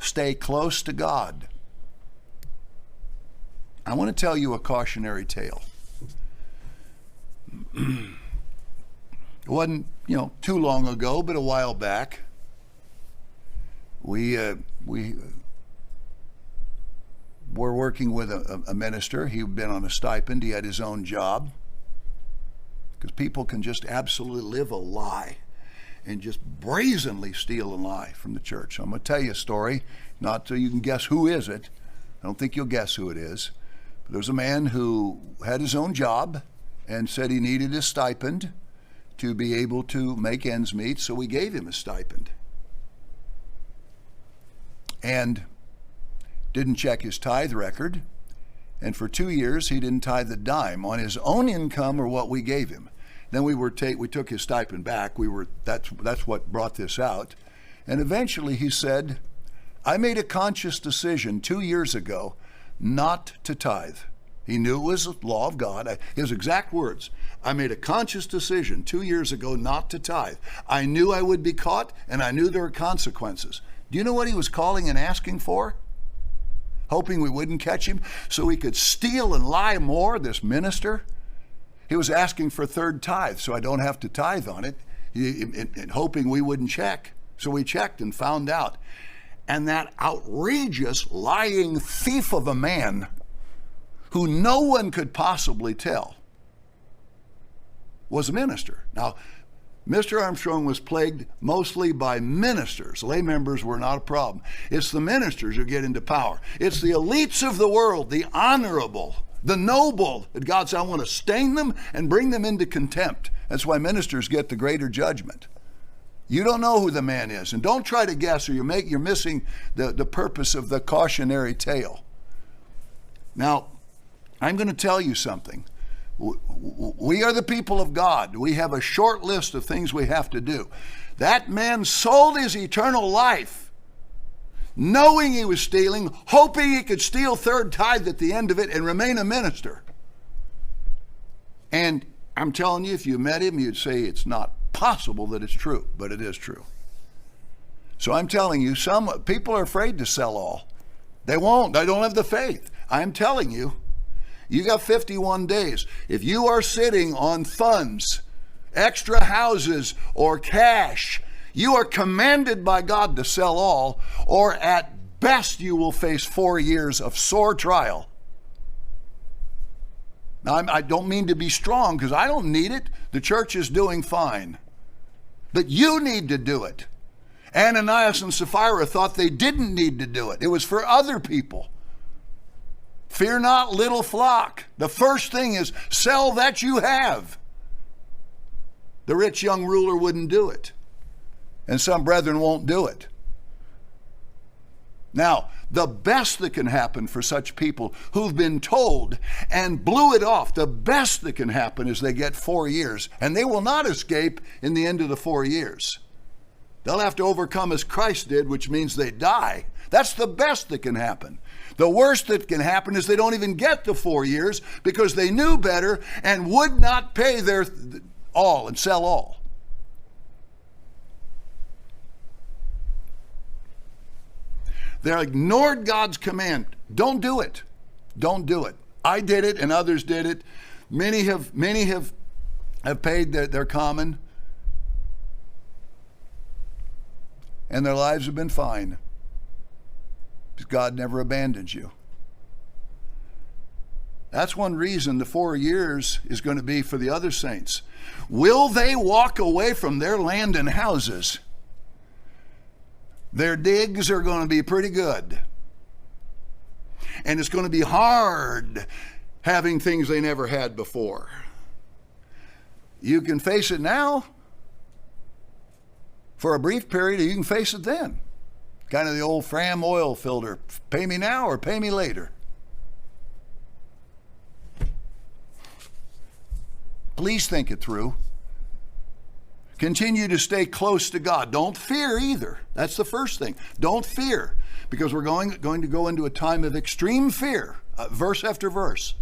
stay close to God. I want to tell you a cautionary tale. It wasn't, too long ago, but a while back. We were working with a minister. He'd been on a stipend. He had his own job. Because people can just absolutely live a lie and just brazenly steal and lie from the church. So I'm going to tell you a story, not so you can guess who is it. I don't think you'll guess who it is. But there was a man who had his own job and said he needed a stipend to be able to make ends meet, so we gave him a stipend. And didn't check his tithe record. And for 2 years, he didn't tithe a dime on his own income or what we gave him. Then we took his stipend back. That's what brought this out. And eventually he said, I made a conscious decision 2 years ago not to tithe. He knew it was a law of God. His exact words, I made a conscious decision 2 years ago not to tithe. I knew I would be caught, and I knew there were consequences. Do you know what he was calling and asking for? Hoping we wouldn't catch him so he could steal and lie more, this minister. He was asking for third tithe so I don't have to tithe on it, and hoping we wouldn't check. So we checked and found out. And that outrageous lying thief of a man who no one could possibly tell was a minister. Now, Mr. Armstrong was plagued mostly by ministers. Lay members were not a problem. It's the ministers who get into power. It's the elites of the world, the honorable, the noble, that God said, I want to stain them and bring them into contempt. That's why ministers get the greater judgment. You don't know who the man is, and don't try to guess, or you're missing the purpose of the cautionary tale. Now, I'm going to tell you something. We are the people of God. We have a short list of things we have to do. That man sold his eternal life, knowing he was stealing, hoping he could steal third tithe at the end of it and remain a minister. And I'm telling you, if you met him, you'd say it's not possible that it's true, but it is true. So I'm telling you, some people are afraid to sell all. They won't. They don't have the faith. I'm telling you, you got 51 days. If you are sitting on funds, extra houses, or cash, you are commanded by God to sell all, or at best you will face 4 years of sore trial. Now, I don't mean to be strong because I don't need it. The church is doing fine. But you need to do it. Ananias and Sapphira thought they didn't need to do it. It was for other people. Fear not, little flock. The first thing is sell that you have. The rich young ruler wouldn't do it. And some brethren won't do it. Now, the best that can happen for such people who've been told and blew it off, the best that can happen is they get 4 years, and they will not escape in the end of the 4 years. They'll have to overcome as Christ did, which means they die. That's the best that can happen. The worst that can happen is they don't even get the 4 years because they knew better and would not pay their all and sell all. They ignored God's command. Don't do it. Don't do it. I did it and others did it. Many have paid their common. And their lives have been fine. Because God never abandons you. That's one reason the 4 years is going to be for the other saints. Will they walk away from their land and houses? Their digs are going to be pretty good. And it's going to be hard having things they never had before. You can face it now for a brief period, or you can face it then. Kind of the old Fram oil filter. Pay me now or pay me later. Please think it through. Continue to stay close to God. Don't fear either. That's the first thing. Don't fear, because we're going to go into a time of extreme fear, verse after verse.